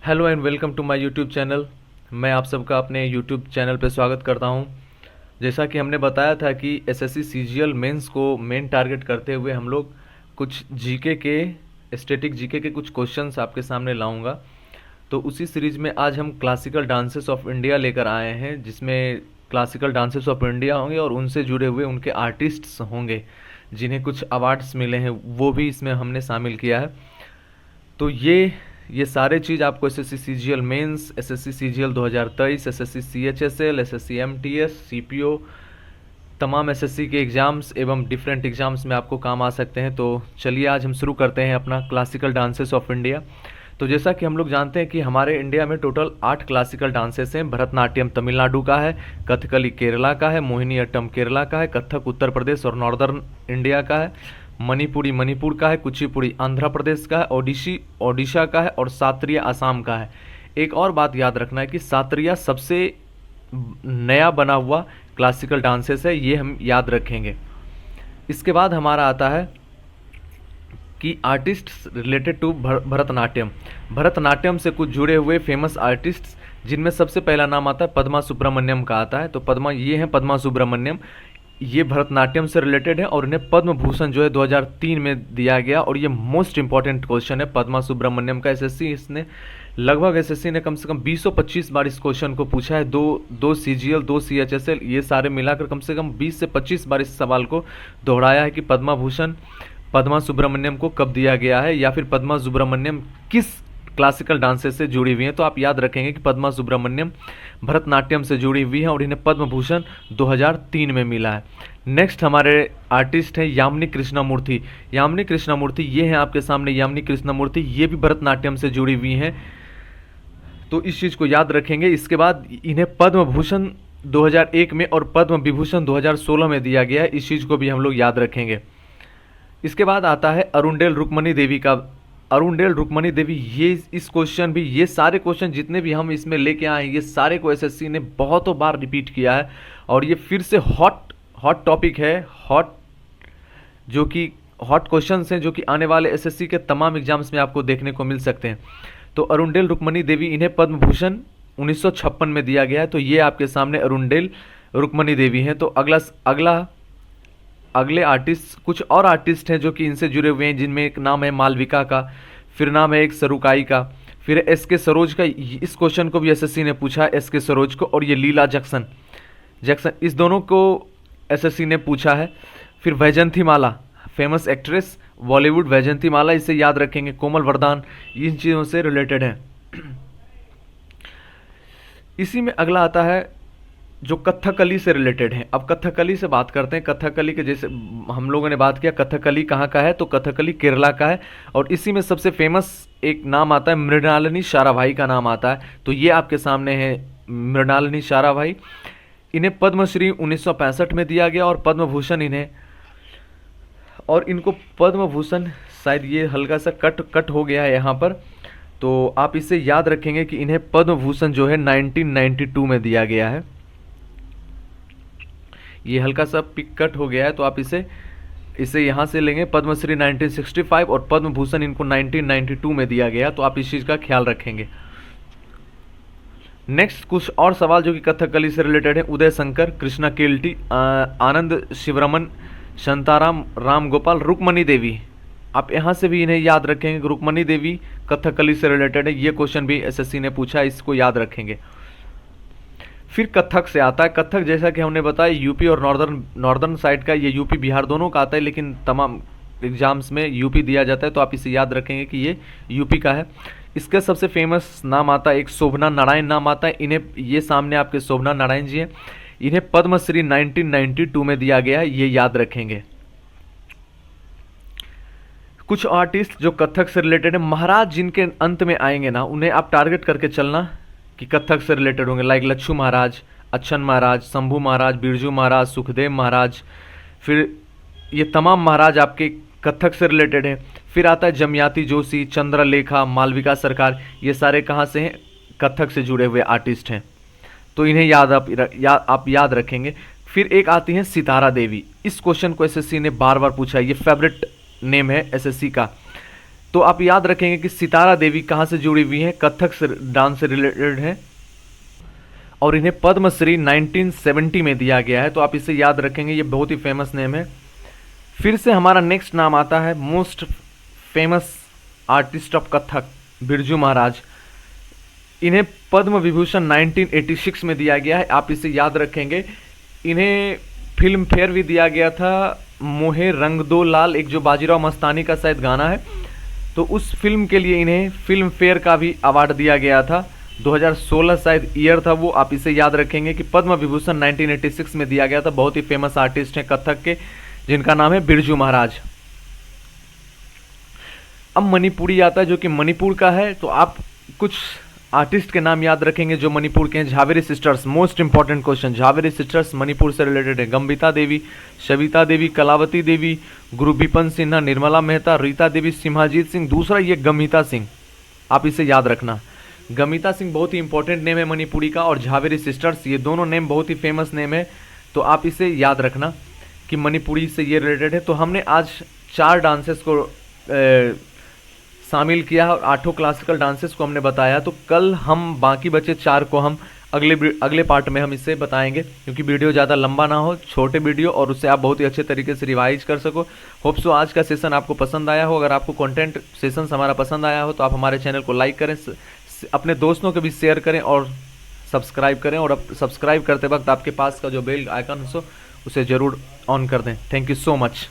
Hello and welcome to my YouTube channel. मैं आप सबका अपने यूट्यूब चैनल पे स्वागत करता हूं। जैसा कि हमने बताया था कि एसएससी सीजीएल मेंस को मेन टारगेट करते हुए हम लोग कुछ जीके के स्टैटिक जीके के कुछ क्वेश्चंस आपके सामने लाऊंगा। तो उसी सीरीज में आज हम क्लासिकल डांसेस ऑफ इंडिया लेकर आए हैं, जिसमें क्लासिकल डांसेस ऑफ इंडिया होंगे और उनसे जुड़े हुए उनके आर्टिस्ट्स होंगे जिन्हें कुछ अवार्ड्स मिले हैं, वो भी इसमें हमने शामिल किया है। तो ये सारे चीज़ आपको SSC CGL mains, SSC CGL 2023, SSC CHSL, SSC MTS, CPO, तमाम एसएससी के एग्ज़ाम्स एवं डिफरेंट एग्ज़ाम्स में आपको काम आ सकते हैं। तो चलिए आज हम शुरू करते हैं अपना क्लासिकल डांसेस ऑफ इंडिया। तो जैसा कि हम लोग जानते हैं कि हमारे इंडिया में टोटल 8 क्लासिकल डांसेस हैं। भरतनाट्यम तमिलनाडु का है, कथकली केरला का है, मोहिनी अट्टम केरला का है, कथक उत्तर प्रदेश और नॉर्दर्न इंडिया का है, मणिपुरी मणिपुर का है, कुचिपुड़ी आंध्र प्रदेश का है, ओडिसी ओडिशा का है और सात्रिया असम का है। एक और बात याद रखना है कि सात्रिया सबसे नया बना हुआ क्लासिकल डांसेस है, ये हम याद रखेंगे। इसके बाद हमारा आता है कि artists related to Bharatanatyam. Bharatanatyam से कुछ जुड़े हुए फेमस आर्टिस्ट्स, जिनमें सबसे पहला नाम आता है पद्मा सुब्रमण्यम का आता है। तो ये हैं पद्मा सुब्रमण्यम, ये भरतनाट्यम से रिलेटेड है और इन्हें पद्म भूषण जो है 2003 में दिया गया। और ये मोस्ट इंपॉर्टेंट क्वेश्चन है पद्मा सुब्रमण्यम का। एसएससी ने कम से कम 20-25 बार इस क्वेश्चन को पूछा है। दो सीजीएल, 2 सीएचएसएल, ये सारे मिलाकर कम से कम 20 से 25 बार इस सवाल को दोहराया है कि पद्मा भूषण पद्मा सुब्रमण्यम को कब दिया गया है, या फिर पद्मा सुब्रमण्यम किस क्लासिकल डांसेस से जुड़ी हुई हैं। तो आप याद रखेंगे कि पद्मा सुब्रमण्यम भरतनाट्यम से जुड़ी हुई हैं और इन्हें पद्म भूषण 2003 में मिला है। नेक्स्ट हमारे आर्टिस्ट हैं यामिनी कृष्णमूर्ति। यामिनी कृष्णमूर्ति ये हैं आपके सामने, यामिनी कृष्णमूर्ति, ये भी भरतनाट्यम से जुड़ी हुई हैं, तो इस चीज़ को याद रखेंगे। इसके बाद इन्हें पद्म भूषण 2001 में और पद्म विभूषण 2016 में दिया गया है, इस चीज़ को भी हम लोग याद रखेंगे। इसके बाद आता है अरुणडेल रुक्मणी देवी का। अरुणडेल रुक्मणी देवी, ये इस क्वेश्चन भी, ये सारे क्वेश्चन जितने भी हम इसमें लेके आए हैं, ये सारे को एसएससी ने बहुतों बार रिपीट किया है और ये फिर से हॉट टॉपिक है, जो कि हॉट क्वेश्चंस हैं, जो कि आने वाले एसएससी के तमाम एग्जाम्स में आपको देखने को मिल सकते हैं। तो अरुणडेल रुक्मणी देवी, इन्हें पद्म भूषण 1956 में दिया गया है। तो ये आपके सामने अरुणडेल रुक्मणी देवी हैं। तो अगले आर्टिस्ट, कुछ और आर्टिस्ट हैं जो कि इनसे जुड़े हुए हैं, जिनमें एक नाम है मालविका का, फिर नाम है एक सरुकाई का, फिर एसके सरोज का। इस क्वेश्चन को भी एसएससी ने पूछा है, एसके सरोज को, और ये लीला जैक्सन, इस दोनों को एसएससी ने पूछा है। फिर वैजंती माला, फेमस एक्ट्रेस बॉलीवुड वैजंती माला, इसे याद रखेंगे। कोमल वरदान, इन चीज़ों से रिलेटेड है। इसी में अगला आता है जो कथकली से रिलेटेड है। अब कथकली से बात करते हैं। कथकली के जैसे हम लोगों ने बात किया, कथकली कहाँ का है, तो कथकली केरला का है और इसी में सबसे फेमस एक नाम आता है मृणालिनी साराभाई का नाम आता है। तो ये आपके सामने है मृणालिनी साराभाई। इन्हें पद्मश्री 1965 में दिया गया और पद्म भूषण इनको पद्म भूषण, शायद ये हल्का सा कट हो गया है यहाँ पर, तो आप इसे याद रखेंगे कि इन्हें पद्म भूषण जो है 1992 में दिया गया है। ये हल्का सा पिक कट हो गया है, तो आप इसे यहाँ से लेंगे। पद्मश्री 1965 और पद्म भूषण इनको 1992 में दिया गया, तो आप इस चीज़ का ख्याल रखेंगे। नेक्स्ट कुछ और सवाल जो कि कथकली से रिलेटेड है। उदय शंकर, कृष्णा केल्टी, आनंद शिवरमन, शांताराम राम गोपाल, रुक्मणी देवी, आप यहाँ से भी इन्हें याद रखेंगे। रुक्मणी देवी कथकली से रिलेटेड है, ये क्वेश्चन भी एसएससी ने पूछा है, इसको याद रखेंगे। फिर कथक से आता है। कथक जैसा कि हमने बताया यूपी और नॉर्दर्न साइड का, ये यूपी बिहार दोनों का आता है, लेकिन तमाम एग्जाम्स में यूपी दिया जाता है, तो आप इसे याद रखेंगे कि ये यूपी का है। इसका सबसे फेमस नाम आता है, एक शोभना नारायण नाम आता है। इन्हें, ये सामने आपके शोभना नारायण जी हैं, इन्हें पद्मश्री 1992 में दिया गया है, ये याद रखेंगे। कुछ आर्टिस्ट जो कथक से रिलेटेड है, महाराज जिनके अंत में आएंगे ना, उन्हें आप टारगेट करके चलना कि कथक से रिलेटेड होंगे, लाइक लच्छू महाराज, अच्छन महाराज, शंभू महाराज, बिरजू महाराज, सुखदेव महाराज। फिर ये तमाम महाराज आपके कथक से रिलेटेड हैं। फिर आता है जमयाती जोशी, चंद्रलेखा, मालविका सरकार, ये सारे कहाँ से हैं, कथक से जुड़े हुए आर्टिस्ट हैं, तो इन्हें आप याद रखेंगे। फिर एक आती हैं सितारा देवी। इस क्वेश्चन को एसएससी ने बार बार पूछा है, ये फेवरेट नेम है एसएससी का। तो आप याद रखेंगे कि सितारा देवी कहाँ से जुड़ी हुई हैं, कथक से डांस से रिलेटेड है, और इन्हें पद्मश्री 1970 में दिया गया है। तो आप इसे याद रखेंगे, ये बहुत ही फेमस नेम है। फिर से हमारा नेक्स्ट नाम आता है most famous artist of Kathak, Birju Maharaj. इन्हें पद्म विभूषण 1986 में दिया गया है, आप इसे याद रखेंगे। इन्हें फिल्म फेयर भी दिया गया था, मोहे रंग दो लाल, एक जो बाजीराव मस्तानी का शायद गाना है, तो उस फिल्म के लिए इन्हें फिल्म फेयर का भी अवार्ड दिया गया था। 2016 शायद ईयर था वो, आप इसे याद रखेंगे कि पद्म विभूषण 1986 में दिया गया था। बहुत ही फेमस आर्टिस्ट हैं कथक के, जिनका नाम है बिरजू महाराज। अब मणिपुरी आता है, जो कि मणिपुर का है। तो आप कुछ आर्टिस्ट के नाम याद रखेंगे जो मणिपुर के हैं। Jhaveri sisters, most important question, Jhaveri sisters Manipur से रिलेटेड है। गंबिता देवी, सविता देवी, कलावती देवी, गुरु बिपन सिन्हा, निर्मला मेहता, रीता देवी, सिम्हाजीत सिंह। दूसरा ये गमिता सिंह, आप इसे याद रखना। गमिता सिंह बहुत ही इंपॉर्टेंट नेम है मणिपुरी का, और झावेरी सिस्टर्स, ये दोनों नेम बहुत ही फेमस नेम है। तो आप इसे याद रखना कि मणिपुरी से ये रिलेटेड है। तो हमने आज 4 डांसेस को शामिल किया है और 8 क्लासिकल डांसेस को हमने बताया। तो कल हम बाकी बचे 4 को हम अगले पार्ट में हम इसे बताएंगे, क्योंकि वीडियो ज़्यादा लंबा ना हो, छोटे वीडियो, और उससे आप बहुत ही अच्छे तरीके से रिवाइज कर सको। होप सो आज का सेशन आपको पसंद आया हो। अगर आपको कंटेंट सेशन हमारा पसंद आया हो तो आप हमारे चैनल को लाइक करें, अपने दोस्तों के भी शेयर करें और सब्सक्राइब करें। और अब सब्सक्राइब करते वक्त आपके पास का जो बेल आइकन हो उसे ज़रूर ऑन कर दें। Thank you so much.